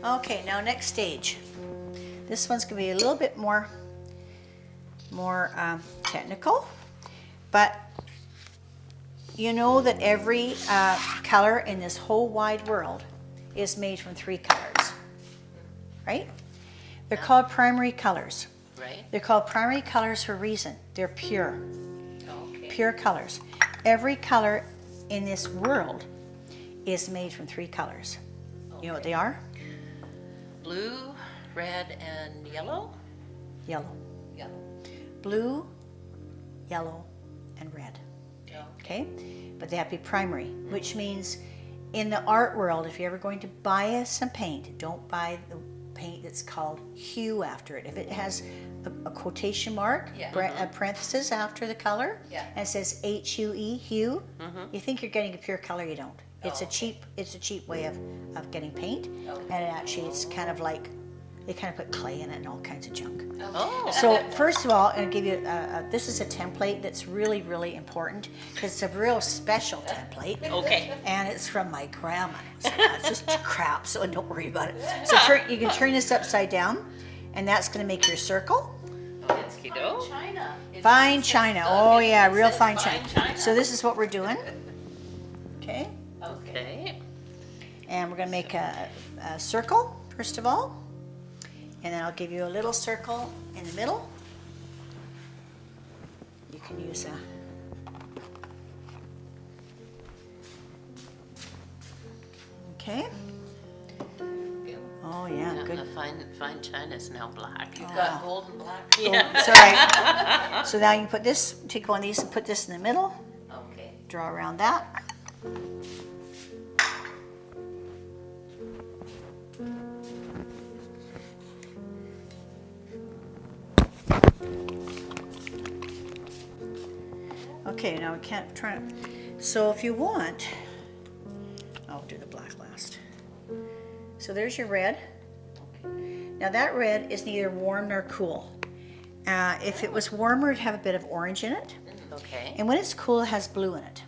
Okay, now next stage. This one's going to be a little bit more technical, but you know that every color in this whole wide world is made from 3 colors, right? They're called primary colors. Right. They're called primary colors for a reason. They're pure. Okay. Pure colors. Every color in this world is made from 3 colors. You know what they are? Blue, red, and yellow? Yellow. Yellow. Blue, yellow, and red. Okay? But they have to be primary, which means in the art world, if you're ever going to buy some paint, don't buy the paint that's called hue after it. If it has a quotation mark, a parenthesis after the color, and it says H-U-E, hue, you think you're getting a pure color, you don't. It's a cheap way of getting paint, and actually it's kind of like they kind of put clay in it and all kinds of junk. Oh. So first of all, I'm going to give you this is a template that's really, really important because it's a real special template. Okay. And it's from my grandma. So it's just crap, so don't worry about it. So you can turn this upside down, and that's going to make your circle. Fine china. Oh yeah, real fine china. So this is what we're doing. Okay. Okay. And we're going to make a circle, first of all. And then I'll give you a little circle in the middle. You can use Okay. Oh yeah, good. The fine china is now black. You've got gold and black. Yeah. Sorry. So now you can put this, take one of these and put this in the middle. Okay. Draw around that. Okay, now we can't try it. So if you want, I'll do the black last. So there's your red. Now that red is neither warm nor cool. If it was warmer, it'd have a bit of orange in it. Okay. And when it's cool, it has blue in it.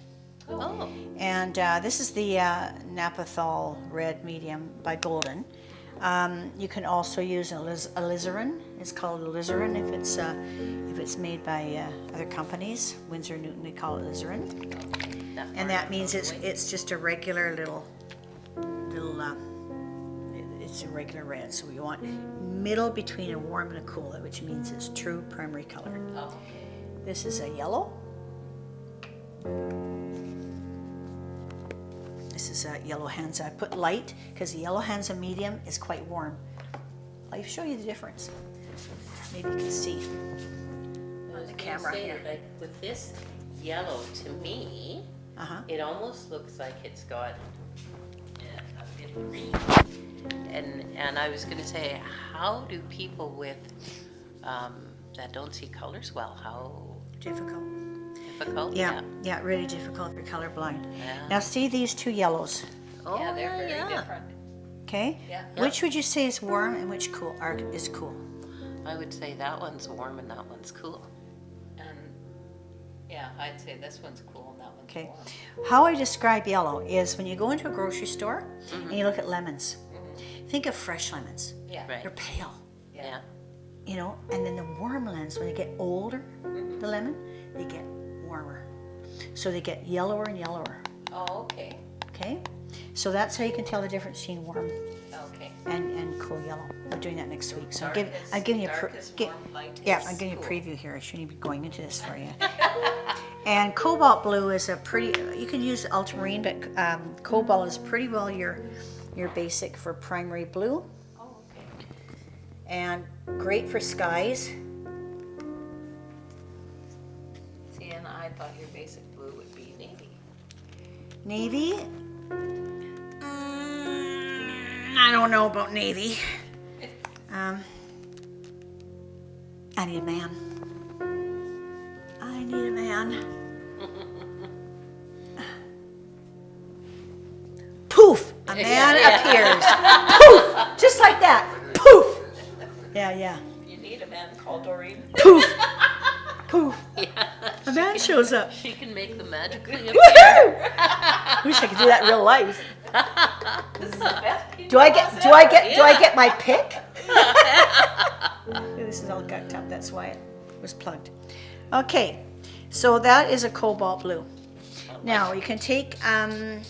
Oh. And this is the Napathol Red Medium by Golden. You can also use alizarin. It's called alizarin if it's made by other companies. Winsor Newton, they call it alizarin. And that means it's just a regular little it's a regular red. So we want middle between a warm and a cool, which means it's true primary color. Oh, okay. This is a yellow. This is a yellow Hansa. I put light because the yellow Hansa medium is quite warm. I'll show you the difference. Maybe you can see on the camera here. Like with this yellow, to me, it almost looks like it's got a bit of green. And I was going to say, how do people with that don't see colors well, how Difficult. difficult? Yeah, really difficult if you're colorblind. Yeah. Now see these two yellows, Oh, Yeah, they're very different. okay? Yeah. Which would you say is warm and which is cool? I would say that one's warm and that one's cool. And yeah, I'd say this one's cool and that one's Okay. warm. How I describe yellow is when you go into a grocery store and you look at lemons. Think of fresh lemons. Yeah. Right. They're pale, Yeah. you know, and then the warm lemons, when they get older, the lemon, they get warmer. So they get yellower and yellower, Oh, okay. okay? So that's how you can tell the difference between warm Okay. and cool yellow. We're doing that next week. So Darkest- I'm giving you darkest warm, lightest I'm giving you a cool. preview here. I shouldn't be going into this for you. And cobalt blue is a pretty, you can use ultramarine, but cobalt is pretty well your basic for primary blue. Oh, okay. And great for skies. See, and I thought your basic blue would be navy. Navy. I don't know about navy. I need a man. I need a man. Poof! A man appears. Poof! Just like that. Poof! Yeah. You need a man called Doreen. Poof! Poof! Yeah. A man shows up. She can make them magically appear. Woohoo! Wish I could do that in real life. This is the best Do I get my pick? Yeah. This is all gucked up. That's why it was plugged. Okay, so that is a cobalt blue. Now you can take you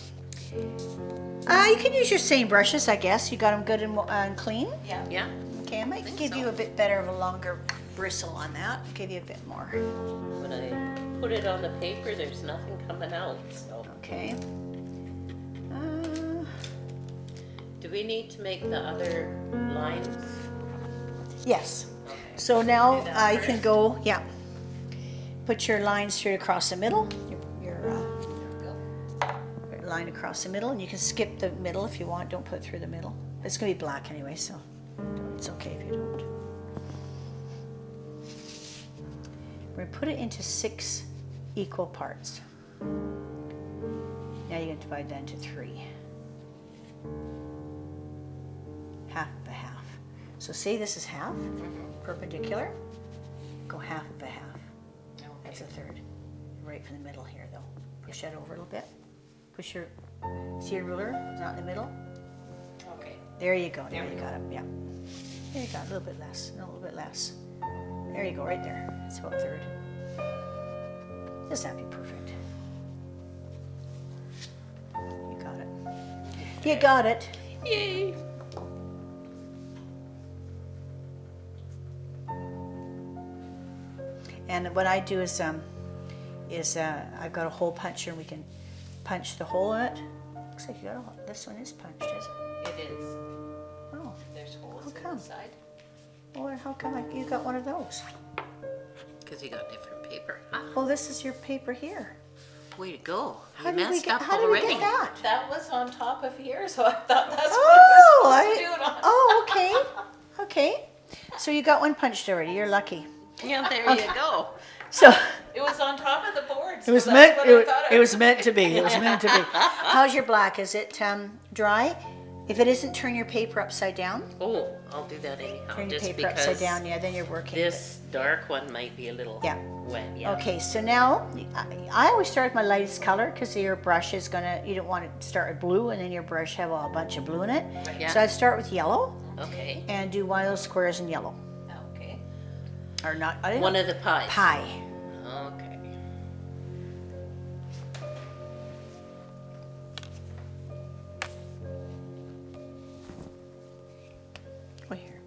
can use your same brushes, I guess. You got them good and clean. Yeah. Yeah. Okay, I might give so. you a bit better of a longer bristle on that. Give you a bit more. When I put it on the paper, there's nothing coming out, so. Okay. Do we need to make the other lines? Yes. Okay. So now Do that you can go, put your line straight across the middle, your line across the middle, and you can skip the middle if you want. Don't put it through the middle. It's going to be black anyway, so it's okay if you don't. We're going to put it into 6 equal parts. Now you're going to divide that into 3. Half of a half. So say this is half, perpendicular, go half of a half. That's a third. Right from the middle here though. Push that over a little bit. Push your, see your ruler? It's not in the middle? Okay. There you go, now you got it, yeah. There you go, a little bit less, a little bit less. There you go, right there. That's about a third. Doesn't have to be perfect. You got it. You got it. Yay! And what I do is I've got a hole puncher and we can punch the hole in it. Looks like you got a, this one is punched, is it? It is. Oh, There's holes How in come? the side. well, how come you got one of those? Because you got different paper. Huh? Oh, this is your paper here. Way to go. How You did we messed get? up How did we already. get that? That was on top of here, so I thought that's Oh, what I was supposed to do it on. oh, okay, okay. So you got one punched already. You're lucky. Yeah, there you go. So It was on top of the board. it So was that's meant. what I thought It was meant to be. It was meant to be. How's your black? Is it dry? If it isn't, turn your paper upside down. Oh, I'll do that anyhow. Turn your Just paper because upside down. Yeah, then you're working. this dark one might be a little Yeah. wet. Yeah. Okay, so now I always start with my lightest color because your brush is you don't want to start with blue and then your brush have a bunch of blue in it. Yeah. So I'd start with yellow Okay. and do one of those squares in yellow. Okay. Or not, I don't One know. of the pies. Pie. Okay. Oh, here.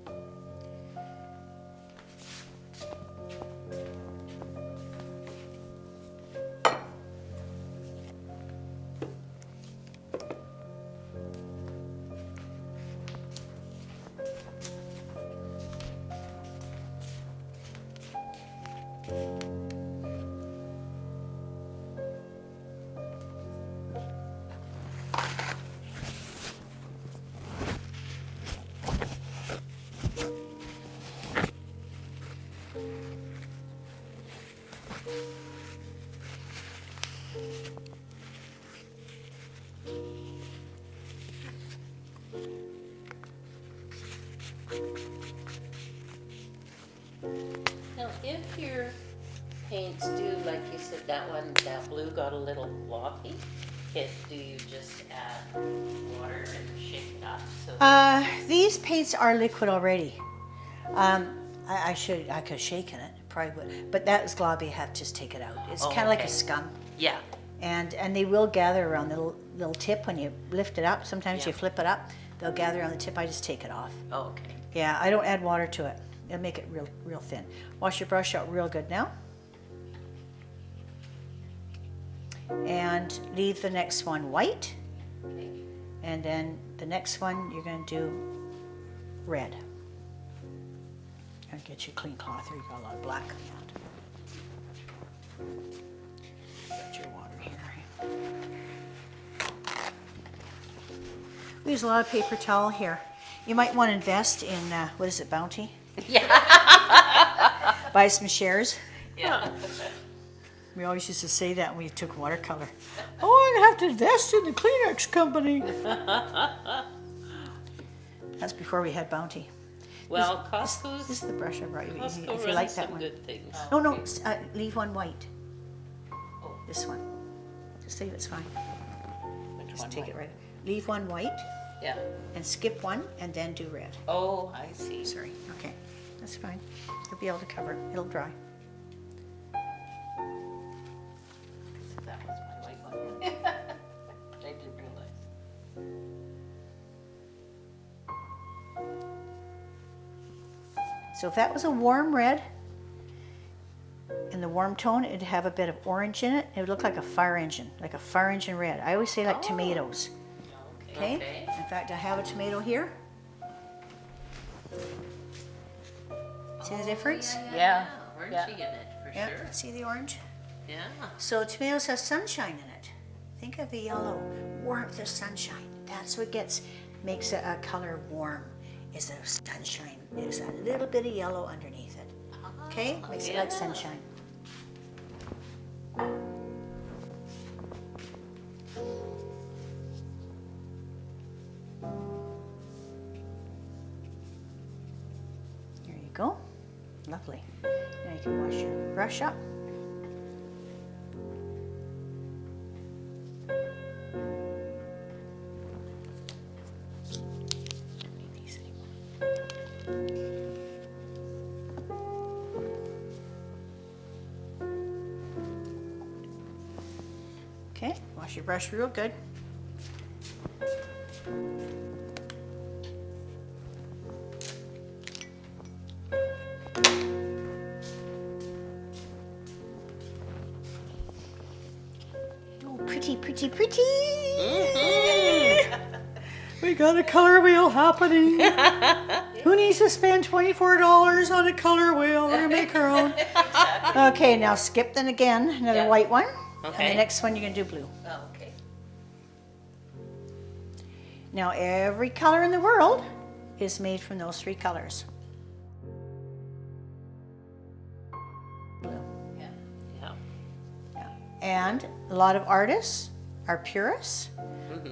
Now, if your paints do, like you said, that blue got a little floppy, do you just add water and shake it up? So These paints are liquid already. I could have shaken it, probably would, but that is globby. I have to just take it out. It's Oh, kind of like a okay. scum, yeah. and they will gather around the little tip when you lift it up. Sometimes Yeah. you flip it up, they'll gather on the tip. I just take it off. Oh, okay. Yeah, I don't add water to it. It'll make it real thin. Wash your brush out real good now. And leave the next one white. And then the next one you're going to do red. And get your clean cloth here. You got a lot of black on that. Got your water here. We use a lot of paper towel here. You might want to invest in, what is it, Bounty? Yeah. Buy some shares. Yeah. We always used to say that when we took watercolor. Oh, I'm going to have to invest in the Kleenex company. That's before we had Bounty. Well, This Costco's, is the brush I brought you, Costco if you runs like that some one. good things. No, no, Okay. leave one white. This one. Just leave it's fine. Which Just one? take it right. leave one white Yeah. and skip one and then do red. Oh, I see. Sorry, okay, that's fine. You'll be able to cover it, it'll dry. That was my white one. I didn't realize. So if that was a warm red, in the warm tone, it'd have a bit of orange in it. It would look like a fire engine red. I always say like tomatoes. Okay? Okay. In fact, I have a tomato here. See the difference? Yeah. Orangey in it, for Yeah. sure. See the orange? Yeah. So tomatoes have sunshine in it. Think of the yellow, warmth of sunshine. That's what makes a color warm. Is the sunshine. There's a little bit of yellow underneath it. Okay? Makes it like sunshine. There you go. Lovely. Now you can wash your brush up. Don't need these anymore. Okay, wash your brush real good. Oh, pretty, pretty, pretty. We got a color wheel happening. Who needs to spend $24 on a color wheel? We're gonna make our own. Okay, now skip then again, another Yeah. white one. And Okay. the next one you're gonna do blue. Oh, okay. Now every color in the world is made from those three colors. Blue. Yeah. Yeah. And a lot of artists are purists.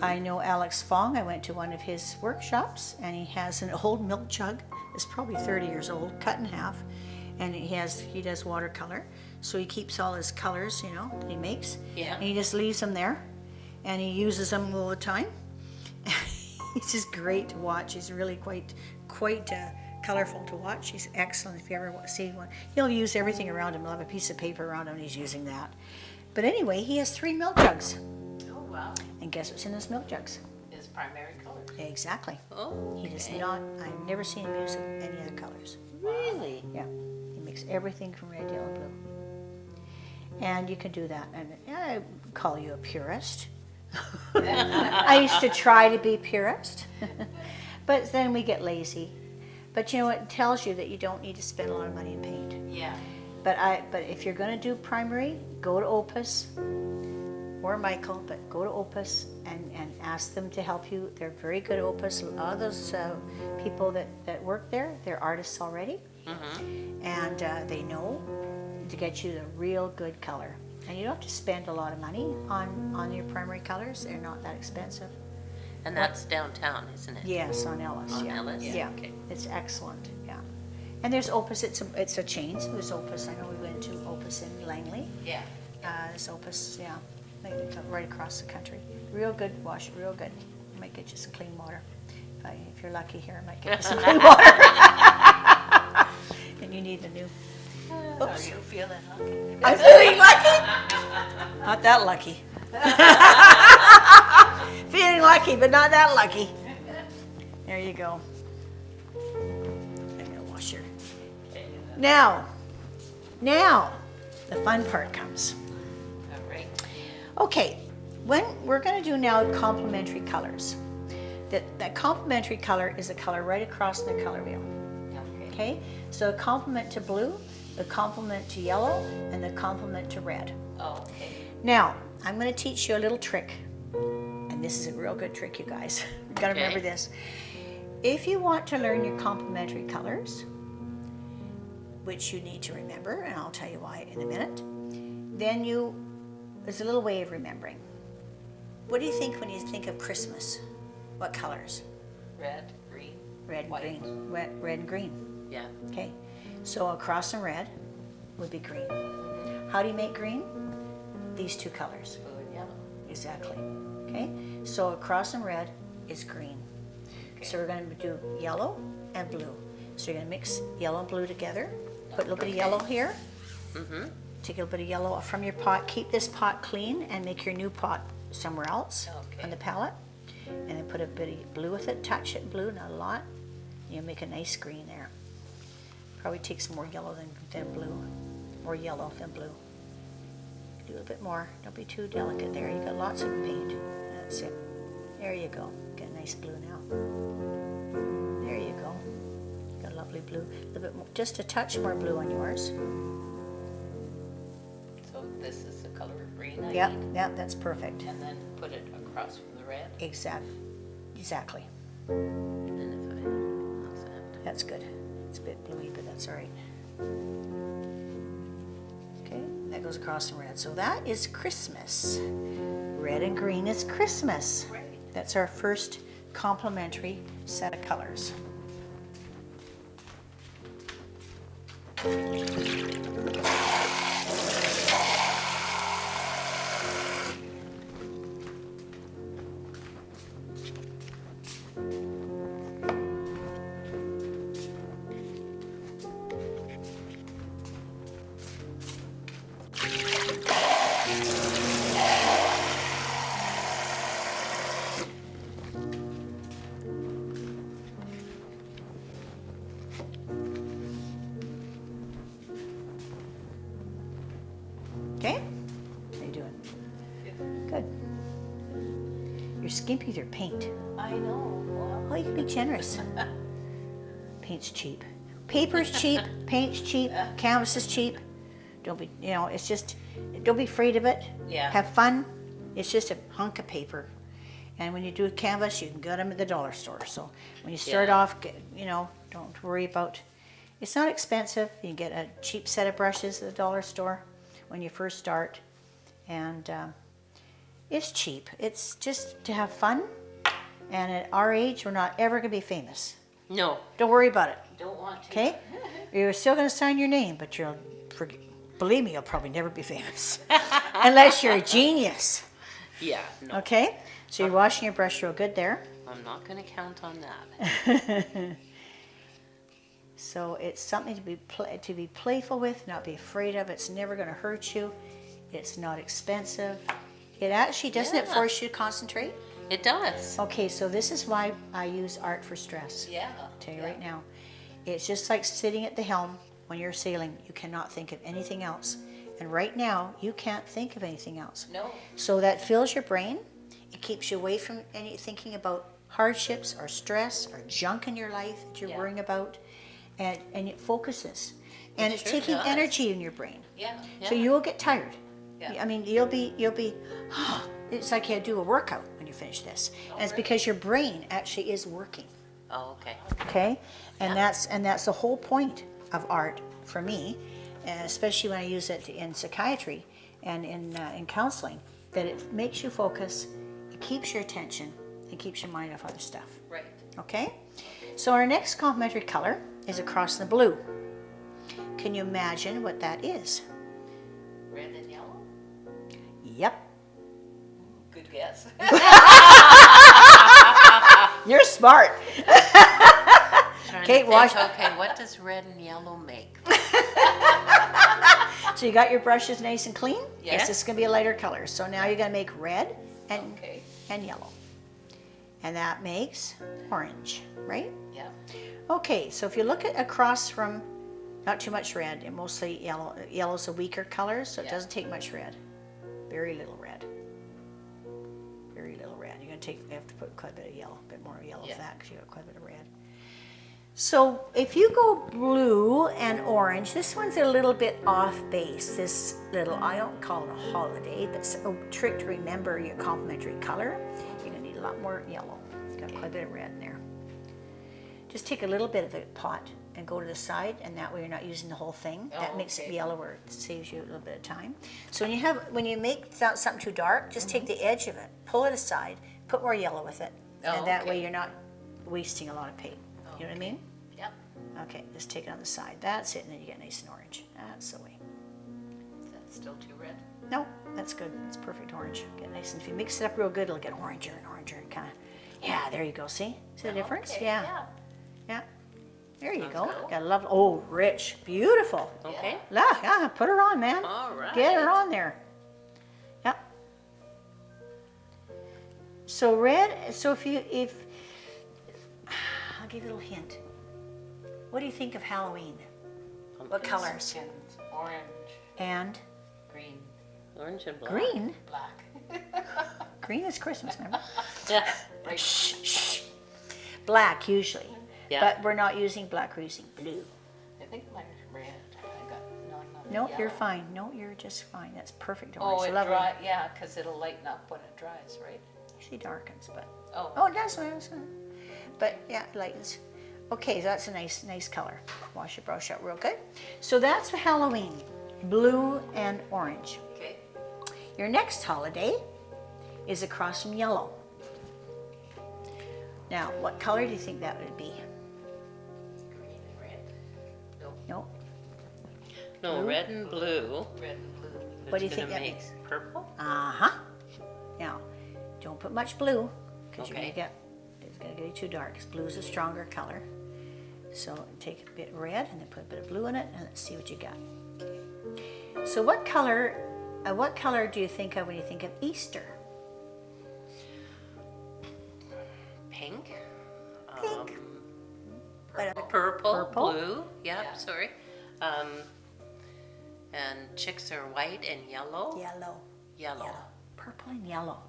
I know Alex Fong, I went to one of his workshops and he has an old milk jug. It's probably 30 years old, cut in half. And he does watercolor. So he keeps all his colors, that he makes. Yeah. And he just leaves them there and he uses them all the time. He's just great to watch. He's really quite colorful to watch. He's excellent if you ever see one. He'll use everything around him. He'll have a piece of paper around him and he's using that. But anyway, he has 3 milk jugs. Oh, wow. And guess what's in those milk jugs? His primary color. Exactly. Oh, He does okay. not, I've never seen him use any other colors. Really? Yeah. He makes everything from red, yellow, blue. And you can do that. And I call you a purist. I used to try to be purist. But then we get lazy. But you know what? It tells you that you don't need to spend a lot of money in paint. Yeah. But if you're going to do primary, go to Opus or Michael, but go to Opus and ask them to help you. They're very good at Opus. A lot of those people that work there, they're artists already. And they know to get you the real good color. And you don't have to spend a lot of money on your primary colors. They're not that expensive. And that's downtown, isn't it? Yes, on Ellis. On yeah. Ellis? Yeah, Okay. it's excellent. Yeah, and there's Opus. It's a chain. So there's Opus. I know we went to Opus in Langley. Yeah. There's Opus. Yeah, like right across the country. Real good. Wash it real good. I might get you some clean water. If you're lucky here, I might get you some clean water. And you need the new. Are you feeling lucky? I'm feeling lucky. Not that lucky. Feeling lucky, but not that lucky. There you go. I'm gonna wash your. Now, the fun part comes. All right. Okay, when we're going to do now complementary colors. That complementary color is a color right across the color wheel. Okay. Okay, so a complement to blue, a complement to yellow, and the complement to red. Oh, okay. Now, I'm going to teach you a little trick. And this is a real good trick, you guys. You've got to remember this. If you want to learn your complementary colors, which you need to remember, and I'll tell you why in a minute, then there's a little way of remembering. What do you think when you think of Christmas? What colors? Red, green. Red and White. green. Red and green. Yeah. Okay. So across from red would be green. How do you make green? These two colors. Blue and yellow. Exactly. Okay. Okay, so across from red is green. So we're going to do yellow and blue. So you're going to mix yellow and blue together. Put a little bit of yellow here. Take a little bit of yellow from your pot. Keep this pot clean and make your new pot somewhere else on the palette. And then put a bit of blue with it. Touch it blue, not a lot. You'll make a nice green there. Probably takes more yellow than blue. More yellow than blue. Do a little bit more. Don't be too delicate there. You got lots of paint. That's it. There you go. Get a nice blue now. There you go. Got a lovely blue. A little bit more, just a touch more blue on yours. So this is the color of green I Yep, need? yep, that's perfect. And then put it across from the red? Exactly. And then if I, how's that? That's good. It's a bit bluey, but that's all right. Okay, that goes across the red. So that is Christmas. Red and green is Christmas. Right. That's our first complementary set of colors. Okay? How you doing? Good. You're skimpy with your paint. I know. Well, Oh, you can be generous. Paint's cheap. Paper's cheap. Paint's cheap. Canvas is cheap. Don't be, it's just, don't be afraid of it. Yeah. Have fun. It's just a hunk of paper. And when you do a canvas, you can get them at the dollar store. So when you start off, don't worry about, it's not expensive. You can get a cheap set of brushes at the dollar store when you first start. And it's cheap. It's just to have fun. And at our age, we're not ever going to be famous. No. Don't worry about it. don't want to. Okay? You're still going to sign your name, but believe me, you'll probably never be famous. Unless you're a genius. Yeah, no. Okay? So you're washing your brush real good there. I'm not going to count on that. So it's something to be playful with, not be afraid of. It's never going to hurt you. It's not expensive. It actually, doesn't it force you to concentrate? It does. Okay, so this is why I use art for stress. Yeah. I'll tell you right now. It's just like sitting at the helm when you're sailing. You cannot think of anything else. And right now, you can't think of anything else. No. So that fills your brain. It keeps you away from any thinking about hardships or stress or junk in your life that you're worrying about. And it focuses. And it's sure taking does. energy in your brain. Yeah. So you will get tired. Yeah. I mean, you'll be it's like you do a workout when you finish this. And it's because your brain actually is working. Oh, okay. Okay? And that's the whole point of art for me, and especially when I use it in psychiatry and in counseling, that it makes you focus, it keeps your attention, it keeps your mind off other stuff. Right. Okay? So our next complementary color is across the blue. Can you imagine what that is? Red and yellow? Yep. Good guess. You're smart. Kate, wash. Okay, what does red and yellow make? So you got your brushes nice and clean? Yes. This is going to be a lighter color. So now you're going to make red and Okay. yellow. And that makes orange, right? Yeah. Okay, so if you look at across from, not too much red, and mostly yellow. Yellow's a weaker color, so it doesn't take much red. Very little red. Very little red. You're going to have to put quite a bit of yellow, a bit more yellow for that because you got quite a bit of red. So if you go blue and orange, this one's a little bit off base. This little, I don't call it a holiday, but it's a trick to remember your complementary color. You're going to need a lot more yellow. Got quite a bit of red in there. Just take a little bit of the pot and go to the side, and that way you're not using the whole thing. That makes it yellower. It saves you a little bit of time. So when you make something too dark, just take the edge of it, pull it aside, put more yellow with it, and that way you're not wasting a lot of paint. You know what I mean? Yep. Okay, just take it on the side. That's it, and then you get nice and orange. That's the way. Is that still too red? No, that's good. It's perfect orange. Get nice, and if you mix it up real good, it'll get oranger and oranger and kind of. Yeah, there you go. See the difference? Okay, Yeah. There you go. good. Got a lovely. Oh, rich, beautiful. Okay. Yeah, put her on, man. All right. Get her on there. Yep. So red. So if I'll give you a little hint. What do you think of Halloween? What colors? Pumpkins, orange, And green, Orange and black. green. black. Green is Christmas, remember? Yeah. Right. Shh. Black usually. Yeah. But we're not using black. We're using blue. I think mine's red. I got No, yellow. you're fine. No, you're just fine. That's perfect Oh, orange. it Lovely. dry. Yeah, because it'll lighten up when it dries, right? She darkens, but Oh. it does. But yeah, it lightens. Okay, so that's a nice color. Wash your brush out real good. So that's for Halloween, blue and orange. Okay. Your next holiday is across from yellow. Now, what color do you think that would be? Green and red. No. No, Blue? red and blue. Red and blue. What do you It's think gonna that make makes? purple? Uh-huh. Now, don't put much blue because Okay. it's gonna get too dark. 'Cause blue is a stronger color. So take a bit of red and then put a bit of blue in it, and let's see what you got. So what color do you think of when you think of Easter? Pink. Pink. What other- Purple, Purple? blue. Yep, Yeah. sorry. And chicks are white and yellow. Yellow. Yellow. Purple and yellow.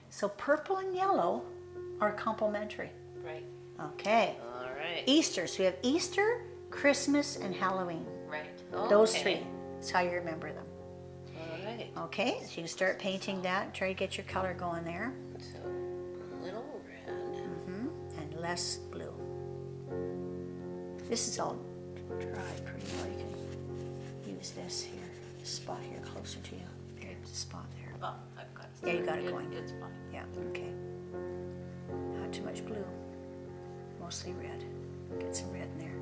So purple and yellow are complementary. Right. Okay. All right. Easter. So we have Easter, Christmas, and Halloween. Right. Those Okay. three. That's how you remember them. All right. Okay, so you can start painting that. Try to get your color going there. So a little red. And less blue. This is all dry pretty well. You can use this here, this spot here closer to you. There's a spot there. Oh, I've got it. Yeah, you got it going. It's fine. Yeah, okay. Not too much blue. Mostly red. Get some red in there.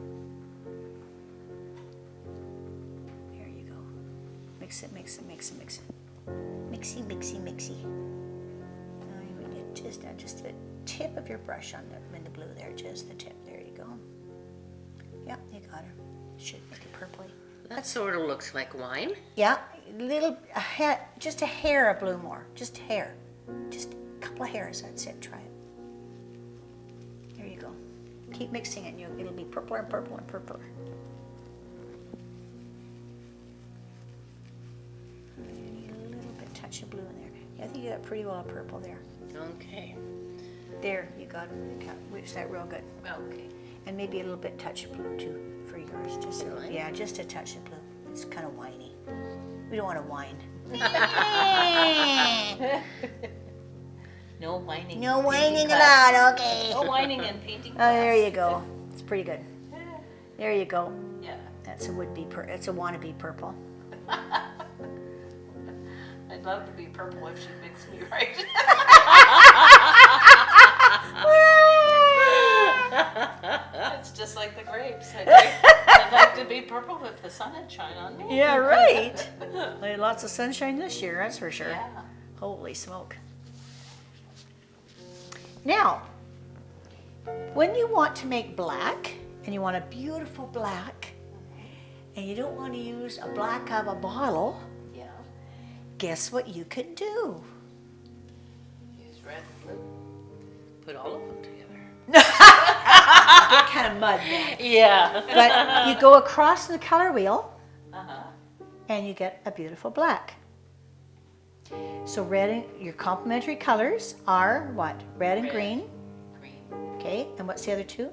There you go. Mix it. Mixy. Now you would get just the tip of your brush on in the blue there, just the tip. There you go. Yeah, you got her. Should make it purpley. That sort of looks like wine. Yeah, just a hair of blue more. Just hair. Just a couple of hairs. That's it. Try it. There you go. Keep mixing it. And it'll be purpler and purpler and purpler. You need a little bit touch of blue in there. Yeah, I think you got pretty well a purple there. Okay. There, you got it. Which that real good. Okay. And maybe a little bit touch of blue too for yours. Just Really? yeah, just a touch of blue. It's kind of whiny. We don't want to whine. No whining. No and whining painting class. allowed. Okay. No whining and painting. Oh, there you go. It's pretty good. There you go. Yeah. That's a would-be. It's a wannabe purple. I'd love to be purple if she mixed me right. It's just like the grapes. I'd like to be purple if the sun had shine on me. Yeah, right. We had lots of sunshine this year, that's for sure. Yeah. Holy smoke. Now, when you want to make black, and you want a beautiful black, and you don't want to use a black out of a bottle, Yeah. guess what you can do? Use red and blue. Put all of them together. Get kind of mud then. Yeah. But you go across the color wheel, Uh-huh. and you get a beautiful black. So your complementary colors are what? Red and Red. green. Green. Okay, and what's the other two?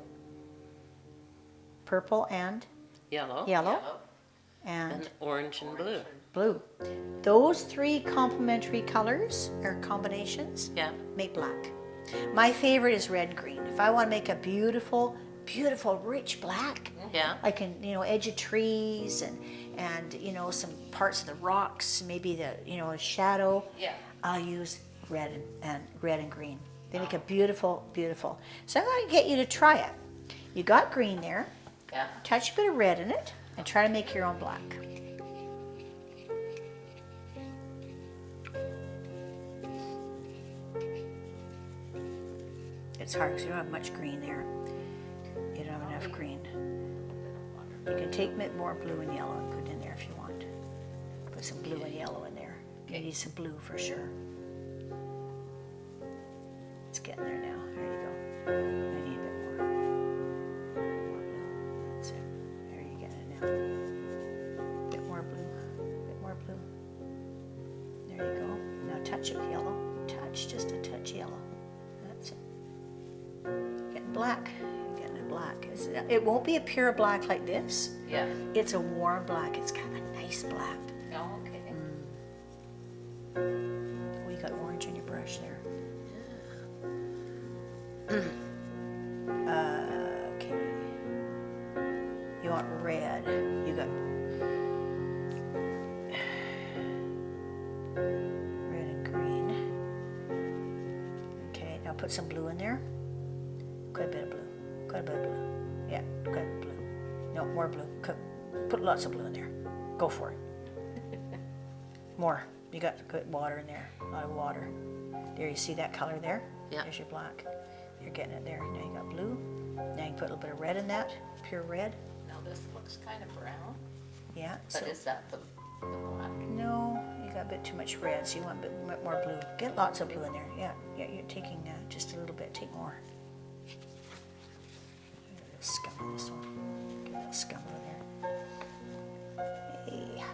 Purple and Yellow. yellow and And orange and blue. blue. Those three complementary colors or combinations Yeah. make black. My favorite is red and green. If I want to make a beautiful, beautiful, rich black, Yeah. I can, edge of trees and some parts of the rocks, maybe the, a shadow. Yeah. I'll use red and green. They make a beautiful, beautiful. So I'm going to get you to try it. You got green there. Yeah. Touch a bit of red in it and try to make your own black. it's hard because you don't have much green there. You don't have enough green. You can take a bit more blue and yellow and put it in there if you want. Put some blue and yellow in there. You need some blue for sure. It's getting there now. There you go. I need a bit more. More blue. That's it. There you get it now. Bit more blue. Bit more blue. There you go. Now touch of yellow. Touch, just a touch yellow. That's it. Getting black. Getting a black. It won't be a pure black like this. Yeah. It's a warm black. It's kind of a nice black. Oh, okay. Oh, you got orange in your brush there. Okay. You want red. You got red and green. Okay, now put some blue in there. Quite a bit of blue. Quite a bit of blue. Yeah, quite a bit of blue. No, more blue. Put lots of blue in there. Go for it. More. You got good water in there. A lot of water. There, you see that color there? Yeah. There's your black. You're getting it there. Now you got blue. Now you can put a little bit of red in that. Pure red. Now this looks kind of brown, Yeah. but is that the black? No, you got a bit too much red, so you want a bit more blue. Get lots of blue in there. Yeah, you're taking just a little bit. Take more. Scum of this one. Get a little scum in there. Hey.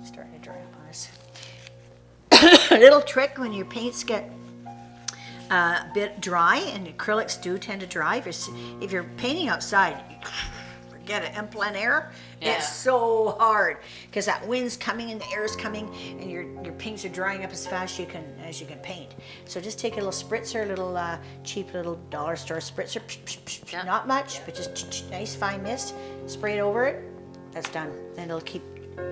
Starting to dry up on us. A little trick when your paints get a bit dry, and acrylics do tend to dry. If you're painting outside, forget it. In plein air, Yeah. it's so hard because that wind's coming and the air's coming, and your paints are drying up as fast as you can paint. So just take a little spritzer, a little cheap little dollar store spritzer, Yeah. not much, but just nice fine mist. Spray it over it. That's done. Then it'll keep.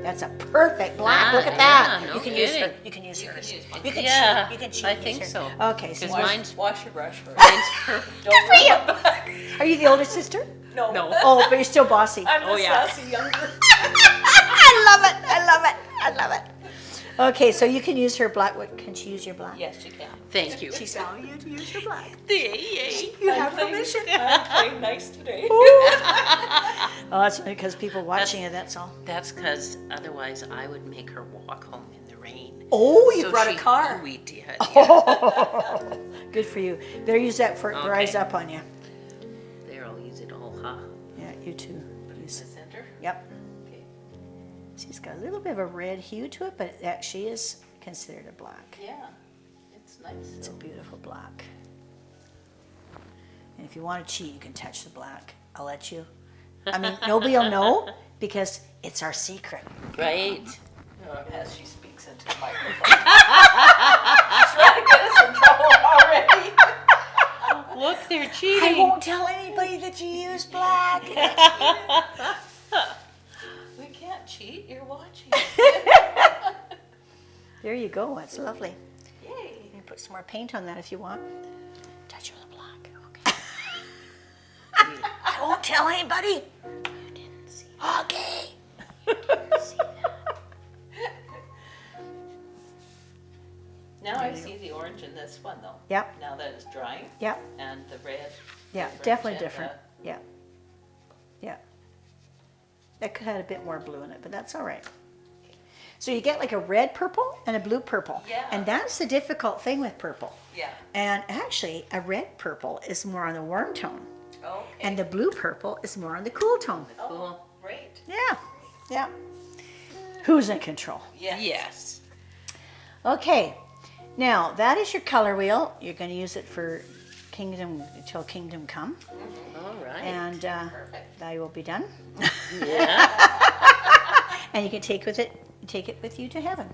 That's a perfect black. Look at that. yeah, no you can use kidding. her. You can use You hers. can use mine. You can Yeah, cheat. You can cheat. I and think use so. her. Okay, so 'Cause mine's- Wash your brush first. Mine's perfect. Don't for you. back. Are you the older sister? No. Oh, but you're still bossy. I'm the Oh, yeah. sassy younger. I love it. I love it. I love it. Okay, so you can use her black. What can she use your black? Yes, you can. Thank you. She's allowing you to use her black. Yay. You have permission. I'm playing nice today. Oh, that's because people watching it. That's all. That's because otherwise I would make her walk home in the rain. Oh, you So brought a she- car. We did. Yeah. Oh, good for you. Better use that before it dries Okay. up on you. There, I'll use it all, huh? Yeah, you too. In the center. Yep. Okay. She's got a little bit of a red hue to it, but it actually is considered a black. Yeah, it's nice. It's a beautiful black. And if you want to cheat, you can touch the black. I'll let you. I mean, nobody will know because it's our secret. Right. As she speaks into the microphone. She's trying to get us in trouble already. Look, they're I cheating. won't tell anybody that you use black. We can't cheat. You're watching. There you go. That's lovely. Yay. You can put some more paint on that if you want. Touch with the black. Okay. I won't tell anybody. You didn't see. Okay. See that? Now I see the orange in this one though. Yep. Now that it's drying Yep. and the red. Yeah, definitely different. Yeah. Yeah. That could have had a bit more blue in it, but that's all right. So you get like a red purple and a blue purple. Yeah. And that's the difficult thing with purple. Yeah. And actually, a red purple is more on the warm tone, Okay. and the blue purple is more on the cool tone. Oh, great. Yeah. Yeah. Who's in control? Yeah. Yes. Okay. Now, that is your color wheel. You're going to use it for Kingdom, until Kingdom Come. All right. And Perfect. that will be done. Yeah. And you can take it with you to heaven.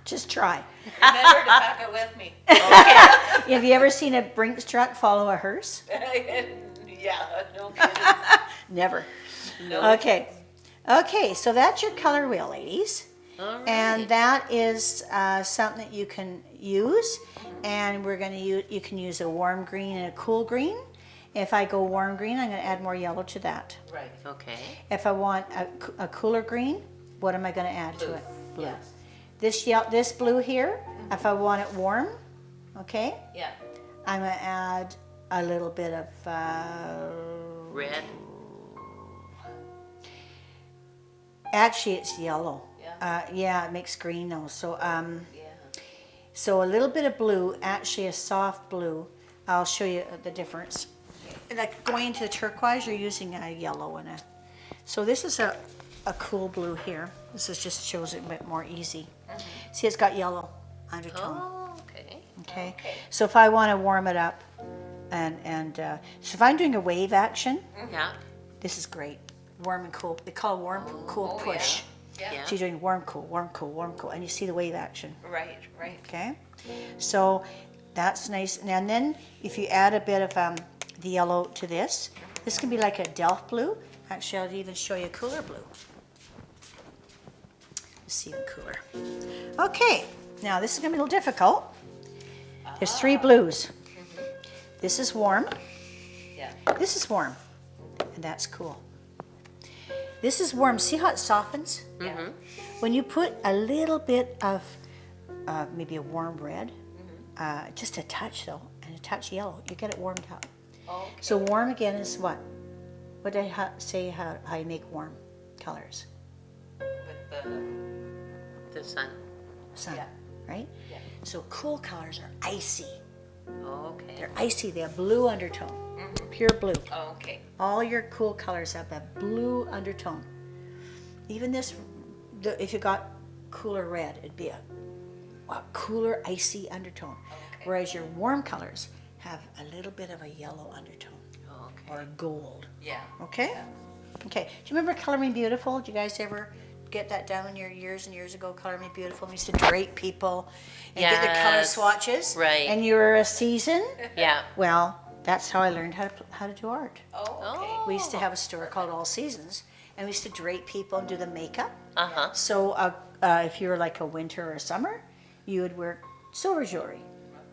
Just try. Remember to pack it with me. Have you ever seen a Brinks truck follow a hearse? Yeah, no kidding. Never. No. Okay. Okay, so that's your color wheel, ladies. All right. And that is something that you can use. And we're going to use, you can use a warm green and a cool green. If I go warm green, I'm going to add more yellow to that. Okay. If I want a cooler green, what am I going to add to Blue. it? Blue. Yes. This blue here, if I want it warm, okay, Yeah. I'm gonna add a little bit of Red. actually it's yellow. Yeah. Yeah, it makes green though. So Yeah. so a little bit of blue, actually a soft blue. I'll show you the difference. Like going into the turquoise, you're using a yellow and a. So this is a cool blue here. This is just shows it a bit more easy. See, it's got yellow undertone. Oh, okay. Okay. Okay. So if I want to warm it up, and so if I'm doing a wave action, Yeah. this is great. Warm and cool. They call it warm, cool, Oh, push. Yeah. Yeah. So you're doing warm, cool, warm, cool, warm, cool, and you see the wave action. Right, right. Okay. So that's nice. And then if you add a bit of the yellow to this can be like a Delft blue. Actually, I'll even show you a cooler blue. It's even cooler. Okay. Now this is gonna be a little difficult. There's 3 blues. This is warm. Yeah. This is warm, and that's cool. This is warm. See how it softens? Yeah. When you put a little bit of maybe a warm red, just a touch though, and a touch yellow, you get it warmed up. Okay. So warm again is what? What did I say how you make warm colors? With The sun. Sun, Yeah. right? Yeah. So cool colors are icy. Okay. They're icy. They have blue undertone, pure blue. okay. All your cool colors have a blue undertone. Even this, if you got cooler red, it'd be a cooler icy undertone. Okay. Whereas your warm colors have a little bit of a yellow undertone Okay. or a gold. Yeah. Okay? Okay. Do you remember Color Me Beautiful? Did you guys ever get that done in your years and years ago? Color Me Beautiful. We used to drape people and get their color Yes. swatches. Right. And you were a season. Yeah. Well, that's how I learned how to do art. Oh, okay. We used to have a store called All Seasons, and we used to drape people and do the makeup. Uh-huh. So if you were like a winter or summer, you would wear silver jewelry.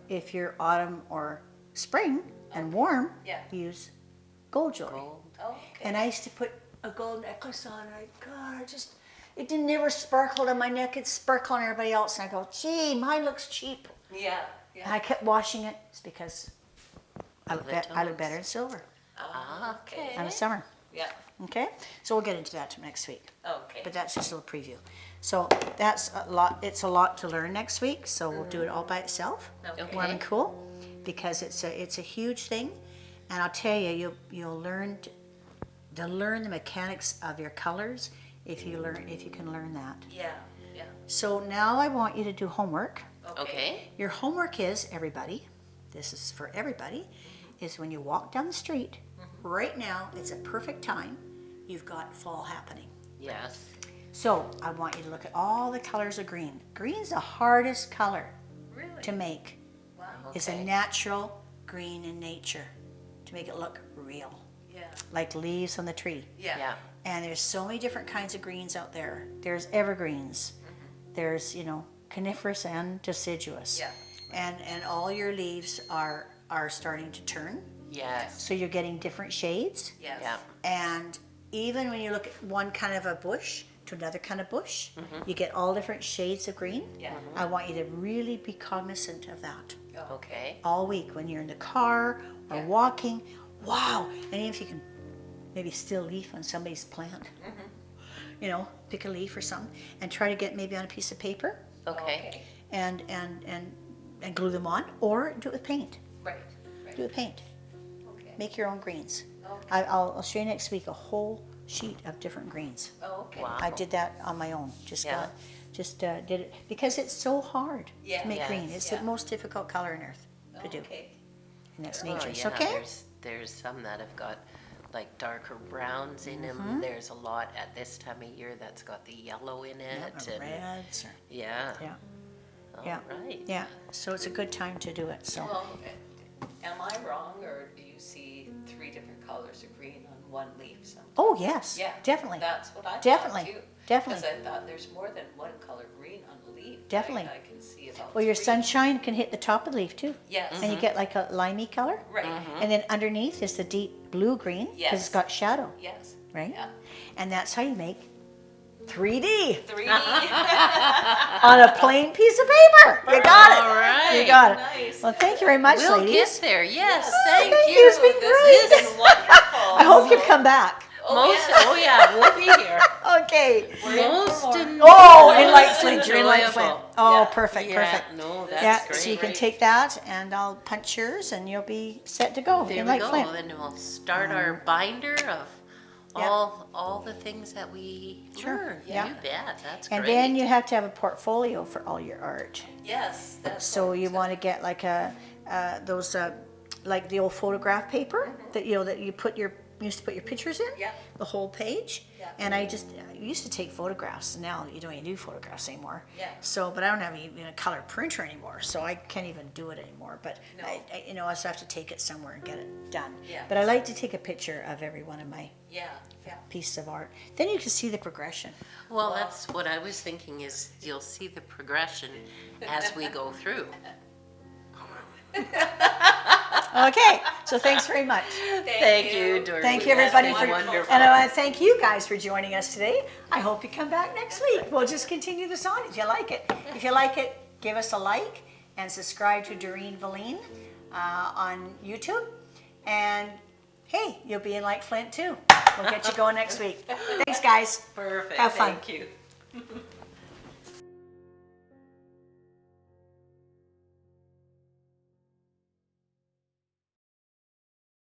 If you're autumn or spring and warm, Yeah. use gold jewelry. Gold. Okay. And I used to put a gold necklace on, and it didn't never sparkled on my neck. It sparkled on everybody else, and I go, gee, mine looks cheap. Yeah. And Yeah. I kept washing it. It's because I look tones. better in silver. Okay. I'm a summer. Yeah. Okay, so we'll get into that next week. Okay. But that's just a little preview. So that's a lot. It's a lot to learn next week. So we'll do it all by itself, Okay. warm and cool, because it's a huge thing. And I'll tell you, you'll learn to learn the mechanics of your colors if you can learn that. Yeah. Yeah. So now I want you to do homework. Okay. Your homework is, everybody, this is for everybody, is when you walk down the street, right now it's a perfect time, you've got fall happening. Yes. So I want you to look at all the colors of green. Green's the hardest color Really? to make. Wow. It's a natural green in nature to make it look real, Yeah. like leaves on the tree. Yeah. Yeah. And there's so many different kinds of greens out there. There's evergreens. There's, coniferous and deciduous. Yeah. And all your leaves are starting to turn. Yes. So you're getting different shades. Yes. Yeah. And even when you look at one kind of a bush to another kind of bush, you get all different shades of green. Yeah. I want you to really be cognizant of that Okay. all week when you're in the car or Yeah. walking. Wow. And even if you can maybe steal a leaf on somebody's plant, pick a leaf or something and try to get maybe on a piece of paper Okay. and glue them on, or do it with paint. Right. Do Right. it with paint. Okay. Make your own greens. Okay. I'll show you next week a whole sheet of different greens. Okay. Wow. I did that on my own. Yeah. Did it because it's so hard Yeah. to make Yes. green. It's Yeah. the most difficult color on earth to do, Okay. and that's Oh, nature's. yeah. Okay. There's some that have got like darker browns in them. There's a lot at this time of year that's got the yellow in it. Yeah, and reds. Or, yeah. yeah. All Yeah. right. Yeah. So it's a good time to do it. So. Well, am I wrong, or do you see 3 different colors of green on one leaf sometimes? Oh yes. Yeah. Definitely. That's what I Definitely. thought too. Definitely. Because I thought there's more than one color green on a leaf. Definitely. I can see about Well, your 3. sunshine can hit the top of the leaf too, Yes. and you get like a limey color. Right. And then underneath is the deep blue green because Yes. it's got shadow, Yes. right? Yeah. And that's how you make 3D 3D. on a plain piece of paper. You got it. All right. You got it. Nice. Well, thank you very much, We'll ladies. get there. Yes, thank thank you. you. It's been This has been wonderful. I hope you come back. Oh yeah, we'll be here. Okay. Most Oh, in Light Flint. You're in Light enjoyable. Flint. Oh, Yeah. perfect, perfect. No, that's Yeah, great. so you can take that and I'll punch yours and you'll be set to go There in we Light go. Flint. Then we'll start our binder of Yep. all the things that we learn. Yeah. You bet. That's And great. then you have to have a portfolio for all your art. Yes, that's So you want to get like those like the old photograph paper that that you used to put your pictures in. Yeah. The whole page. Yeah. And I used to take photographs. Now you don't even do photographs anymore. Yeah. So, but I don't have even a color printer anymore, so I can't even do it anymore. But No. I also have to take it somewhere and get it done. Yeah. But I like to take a picture of every one of my Yeah, yeah. pieces of art. Then you can see the progression. Well, that's what I was thinking is you'll see the progression as we go through. Okay. So thanks very much. Thank you, Doreen. Thank you, everybody, That's for been wonderful. and I want to thank you guys for joining us today. I hope you come back next week. We'll just continue this on if you like it. If you like it, give us a like and subscribe to Doreen Velin on YouTube. And hey, you'll be in Light Flint too. We'll get you going next week. Thanks, guys. Perfect. Have fun. Thank you.